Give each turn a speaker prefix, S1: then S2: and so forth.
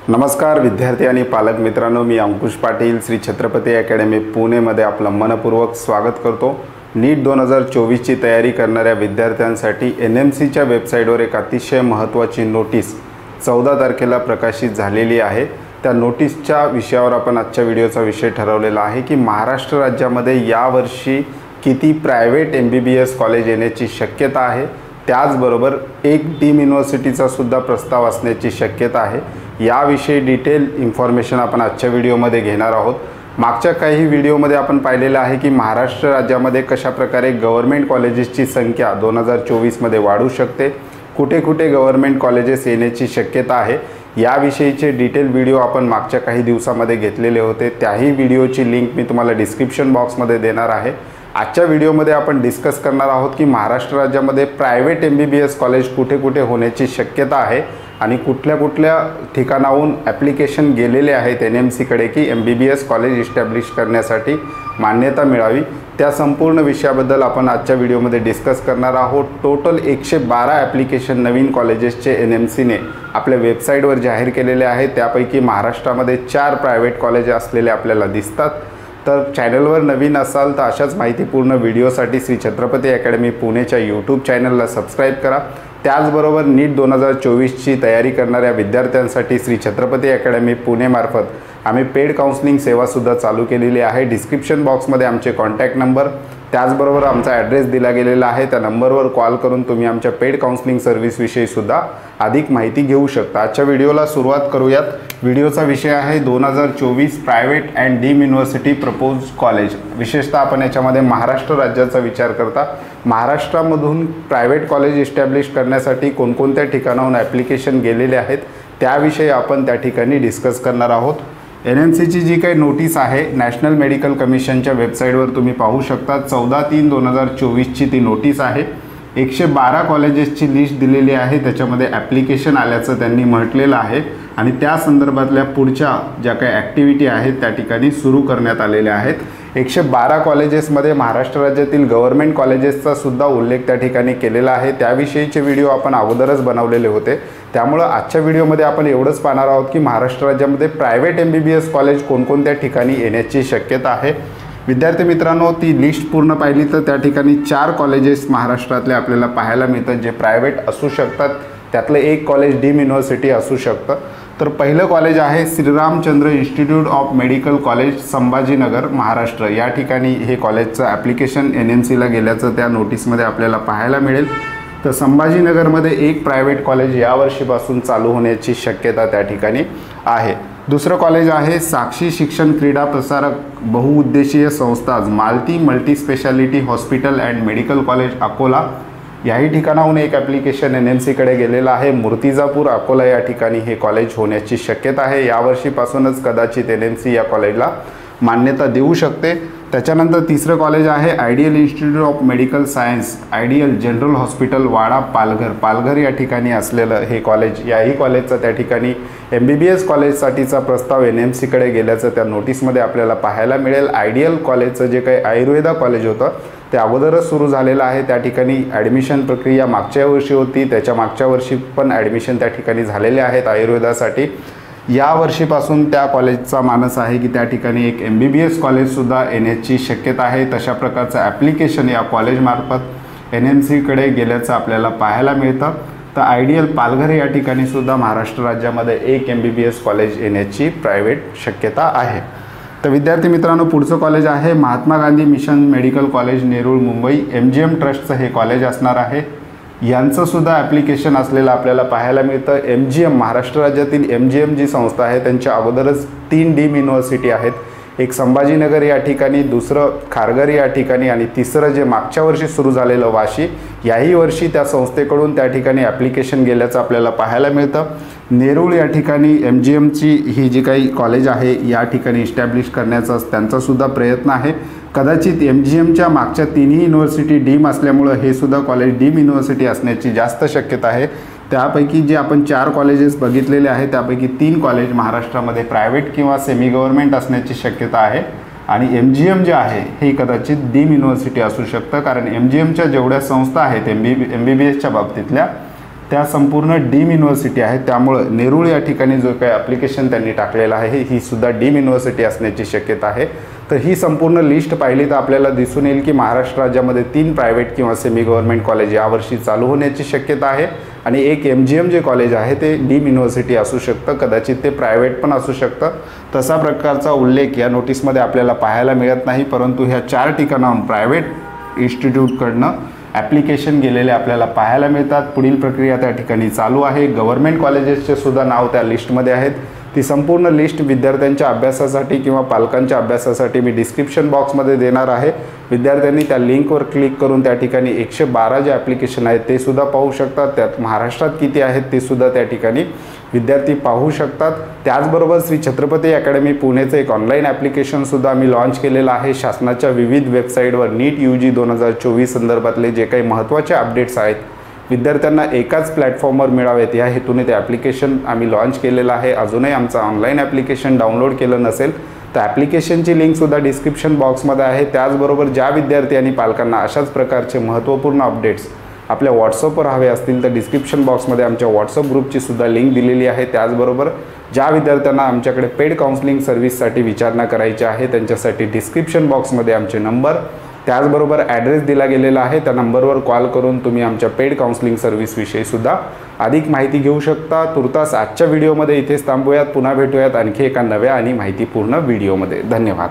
S1: नमस्कार विद्यार्थी आणि पालक मित्रांनो, मी अंकुश पाटील श्री छत्रपती अकॅडमी पुणेमध्ये आपलं मनपूर्वक स्वागत करतो। नीट 2024ची तयारी करणाऱ्या विद्यार्थ्यांसाठी NMCच्या वेबसाईटवर एक अतिशय महत्त्वाची नोटीस 14 तारखेला प्रकाशित झालेली आहे। त्या नोटीसच्या विषयावर आपण आजच्या व्हिडिओचा विषय ठरवलेला आहे की महाराष्ट्र राज्यामध्ये यावर्षी किती प्रायव्हेट MBBS कॉलेज येण्याची शक्यता आहे, त्याचबरोबर एक डीम युनिव्हर्सिटीचा सुद्धा प्रस्ताव असण्याची शक्यता आहे। याविषयी डिटेल इन्फॉर्मेशन आपण आजच्या व्हिडिओमध्ये घेणार आहोत। मागच्या काही व्हिडिओमध्ये आपण पाहिलेलं आहे की महाराष्ट्र राज्यामध्ये कशा प्रकारे गव्हर्नमेंट कॉलेजेसची संख्या 2024 मध्ये वाढू शकते, कुठे-कुठे गव्हर्नमेंट कॉलेजेस येण्याची शक्यता आहे, याविषयीचे डिटेल व्हिडिओ आपण मागच्या काही दिवसांमध्ये घेतलेले होते। त्याही व्हिडिओची लिंक मी तुम्हाला डिस्क्रिप्शन बॉक्समध्ये देणार आहे। आजच्या व्हिडिओमध्ये आपण डिस्कस करणार आहोत की महाराष्ट्र राज्यामध्ये प्रायव्हेट MBBS कॉलेज कुठे-कुठे होण्याची शक्यता आहे आणि कुठल्या ठिकाणाहून ॲप्लिकेशन गेलेले आहेत NMCकडे की MBBS कॉलेज इस्टॅब्लिश करण्यासाठी मान्यता मिळावी। त्या संपूर्ण विषयाबद्दल आपण आजच्या व्हिडिओमध्ये डिस्कस करणार आहोत। टोटल 112 ॲप्लिकेशन नवीन कॉलेजेसचे NMCने आपल्या वेबसाईटवर जाहीर केलेले आहेत। त्यापैकी महाराष्ट्रामध्ये 4 प्रायव्हेट कॉलेज असलेले आपल्याला दिसतात। तर चॅनलवर नवीन असाल तर अशाच माहितीपूर्ण व्हिडिओसाठी श्री छत्रपती अकॅडमी पुणेच्या यूट्यूब चॅनलला सबस्क्राईब करा। त्याचबरोबर नीट 2024ची तयारी करणाऱ्या विद्यार्थ्यांसाठी श्री छत्रपती अकॅडमी पुणेमार्फत आम्ही पेड काउन्सिलिंग सेवासुद्धा चालू केलेली आहे। डिस्क्रिप्शन बॉक्समध्ये आमचे कॉन्टॅक्ट नंबर त्याचबरोबर आमचा ॲड्रेस दिला गेलेला आहे। त्या नंबरवर कॉल करून तुम्ही आमच्या पेड काउन्सिलिंग सर्व्हिसविषयी सुद्धा अधिक माहिती घेऊ शकता। आजच्या व्हिडिओला सुरुवात करूयात। व्हिडिओचा विषय आहे 2024 private and deem university propose college. विशेषतः आपण याच्यामध्ये महाराष्ट्र राज्याचा विचार करता महाराष्ट्रामधून प्रायव्हेट कॉलेज इस्टॅब्लिश करण्यासाठी कोणकोणत्या ठिकाणाहून ॲप्लिकेशन गेलेले आहेत त्याविषयी आपण त्या ठिकाणी डिस्कस करणार आहोत। NMCची जी काही नोटीस आहे नॅशनल मेडिकल कमिशनच्या वेबसाईटवर तुम्ही पाहू शकता। 14/3/2024ची ती नोटीस आहे। 112 कॉलेजेसची लिस्ट दिलेली आहे, त्याच्यामध्ये ॲप्लिकेशन आल्याचं त्यांनी म्हटलेलं आहे आणि त्या संदर्भातल्या पुढच्या ज्या काही ॲक्टिव्हिटी आहेत त्या ठिकाणी सुरू करण्यात आलेल्या आहेत। 112 कॉलेजेसमध्ये महाराष्ट्र राज्यातील गव्हर्नमेंट कॉलेजेसचा सुद्धा उल्लेख त्या ठिकाणी केलेला आहे। त्याविषयीचे व्हिडिओ आपण अगोदरच बनवलेले होते, त्यामुळे आजच्या व्हिडिओमध्ये आपण एवढंच पाहणार आहोत की महाराष्ट्र राज्यामध्ये प्रायव्हेट MBBS कॉलेज कोणकोणत्या ठिकाणी येण्याची शक्यता आहे। विद्यार्थी मित्रांनो, ती लिस्ट पूर्ण पाहिली तर त्या ठिकाणी 4 कॉलेजेस महाराष्ट्रातले आपल्याला पाहायला मिळतात जे प्रायव्हेट असू शकतात। त्यातलं एक कॉलेज डीम युनिव्हर्सिटी असू शकतं। तर पहिलं कॉलेज आहे Shriramchandra institute of medical college Sambhajinagar Maharashtra. या ठिकाणी हे कॉलेजचं ॲप्लिकेशन NMCला गेल्याचं त्या नोटीसमध्ये आपल्याला पाहायला मिळेल। तर संभाजीनगरमध्ये एक प्रायव्हेट कॉलेज यावर्षीपासून चालू होण्याची शक्यता त्या ठिकाणी आहे। दुसरं कॉलेज आहे साक्षी शिक्षण क्रीडा प्रसारक बहुउद्देशीय संस्था Malti multi speciality hospital and medical college Akola. याही ठिकाणाहून एक ॲप्लिकेशन NMCकडे गेलेलं आहे। मूर्तिजापूर अकोला या ठिकाणी हे कॉलेज होण्याची शक्यता आहे। यावर्षीपासूनच कदाचित NMC या कॉलेजला मान्यता देऊ शकते। त्याच्यानंतर तिसरं कॉलेज आहे ideal institute of medical science ideal general hospital Wada Palghar या ठिकाणी असलेलं हे कॉलेज। याही कॉलेजचा त्या ठिकाणी MBBS कॉलेजसाठीचा प्रस्ताव NMCकडे गेल्याचं त्या नोटीसमध्ये आपल्याला पाहायला मिळेल। आयडियल कॉलेजचं जे काही आयुर्वेदा कॉलेज होतं ते अगोदरच सुरू झालेलं आहे। त्या ठिकाणी ॲडमिशन प्रक्रिया मागच्या वर्षी होती, त्याच्या मागच्या वर्षी पण ॲडमिशन त्या ठिकाणी झालेले आहेत आयुर्वेदासाठी। या वर्षीपासून त्या कॉलेजचा मानस आहे की त्या ठिकाणी एक MBBS कॉलेजसुद्धा येण्याची शक्यता आहे। तशा प्रकारचं ॲप्लिकेशन या कॉलेजमार्फत NMCकडे गेल्याचं आपल्याला पाहायला मिळतं। तर आयडियल पालघर या ठिकाणी सुद्धा महाराष्ट्र राज्यामध्ये एक MBBS कॉलेज येण्याची प्रायव्हेट शक्यता आहे। तर विद्यार्थी मित्रांनो, पुढचं कॉलेज आहे Mahatma Gandhi mission medical college Nerul Mumbai. MGM ट्रस्टचं हे कॉलेज असणार आहे। यांचं सुद्धा ॲप्लिकेशन असलेलं आपल्याला पाहायला मिळतं। MGM महाराष्ट्र राज्यातील MGM जी संस्था आहे त्यांच्या अगोदरच 3 डीम युनिव्हर्सिटी आहेत, एक संभाजीनगर या ठिकाणी, दुसरं खारघर या ठिकाणी आणि तिसरं जे मागच्या वर्षी सुरू झालेलं वाशी याही वर्षी त्या संस्थेकडून त्या ठिकाणी ॲप्लिकेशन गेल्याचं आपल्याला पाहायला मिळतं। नेरूळ या ठिकाणी MGMची ही जी काही कॉलेज आहे या ठिकाणी इस्टॅब्लिश करण्याचा त्यांचासुद्धा प्रयत्न आहे। कदाचित MGMच्या मागच्या 3ही युनिव्हर्सिटी डीम असल्यामुळं हे सुद्धा कॉलेज डीम युनिव्हर्सिटी असण्याची जास्त शक्यता आहे। त्यापैकी जे आपण 4 कॉलेजेस बघितलेले आहेत त्यापैकी 3 कॉलेज महाराष्ट्रामध्ये प्रायव्हेट किंवा सेमी गव्हर्नमेंट असण्याची शक्यता आहे आणि MGM जे आहे हे कदाचित डीम युनिव्हर्सिटी असू शकतं, कारण MGMच्या जेवढ्या संस्था आहेत MBBSच्या बाबतीतल्या त्या संपूर्ण डीम युनिव्हर्सिटी आहे, त्यामुळं नेरूळ या ठिकाणी जो काही ॲप्लिकेशन त्यांनी टाकलेलं आहे ही सुद्धा डीम युनिव्हर्सिटी असण्याची शक्यता आहे। तर ही संपूर्ण लिस्ट पाहिली तर आपल्याला दिसून येईल की महाराष्ट्र राज्यामध्ये 3 प्रायव्हेट किंवा सेमी गव्हर्नमेंट कॉलेज यावर्षी चालू होण्याची शक्यता आहे आणि एक MGM जे कॉलेज आहे ते डीम युनिव्हर्सिटी असू शकतं, कदाचित ते प्रायव्हेट पण असू शकतं। तसा प्रकारचा उल्लेख या नोटीसमध्ये आपल्याला पाहायला मिळत नाही, परंतु ह्या 4 ठिकाणाहून प्रायव्हेट इन्स्टिट्यूटकडनं ॲप्लिकेशन गेलेले आपल्याला पाहायला मिळतात। पुढील प्रक्रिया त्या ठिकाणी चालू आहे। गव्हर्नमेंट कॉलेजेसचे सुद्धा नाव त्या लिस्टमध्ये आहेत। ती संपूर्ण लिस्ट विद्यार्थ्यांच्या अभ्यासासाठी किंवा पालकांच्या अभ्यासासाठी मी डिस्क्रिप्शन बॉक्समध्ये देणार आहे। विद्यार्थ्यांनी त्या लिंकवर क्लिक करून त्या ठिकाणी 112 जे ॲप्लिकेशन आहेत ते सुद्धा पाहू शकतात। त्यात महाराष्ट्रात किती आहेत ते सुद्धा त्या ठिकाणी विद्यार्थी पाहू शकतात। त्याचबरोबर श्री छत्रपती अकॅडमी पुणेचं एक ऑनलाईन ॲप्लिकेशन सुद्धा आम्ही लॉन्च केलेलं आहे। शासनाच्या विविध वेबसाईटवर नीट UG 2024 संदर्भातले जे काही महत्त्वाचे अपडेट्स आहेत विद्यार्थ्यांना एकाच प्लॅटफॉर्मवर मिळावेत या हेतूने ते ॲप्लिकेशन आम्ही लॉन्च केलेलं आहे। अजूनही आमचं ऑनलाईन ॲप्लिकेशन डाउनलोड केलं नसेल तर ॲप्लिकेशनची लिंकसुद्धा डिस्क्रिप्शन बॉक्समध्ये आहे। त्याचबरोबर ज्या विद्यार्थी आणि पालकांना अशाच प्रकारचे महत्त्वपूर्ण अपडेट्स आपल्या व्हॉट्सअपवर हवे असतील तर डिस्क्रिप्शन बॉक्समध्ये आमच्या व्हॉट्सअप ग्रुपची सुद्धा लिंक दिलेली आहे। त्याचबरोबर ज्या विद्यार्थ्यांना आमच्याकडे पेड काउन्सिलिंग सर्व्हिससाठी विचारणा करायची आहे त्यांच्यासाठी डिस्क्रिप्शन बॉक्समध्ये आमचे नंबर त्याचबरोबर ॲड्रेस दिला गेलेला आहे, त्या नंबरवर कॉल करून तुम्ही आमच्या पेड काउन्सिलिंग सर्व्हिसविषयी सुद्धा अधिक माहिती घेऊ शकता। तुर्तास आजच्या व्हिडिओमध्ये इथेच थांबूयात, पुन्हा भेटूयात आणखी एका नव्या आणि माहितीपूर्ण व्हिडिओमध्ये। धन्यवाद।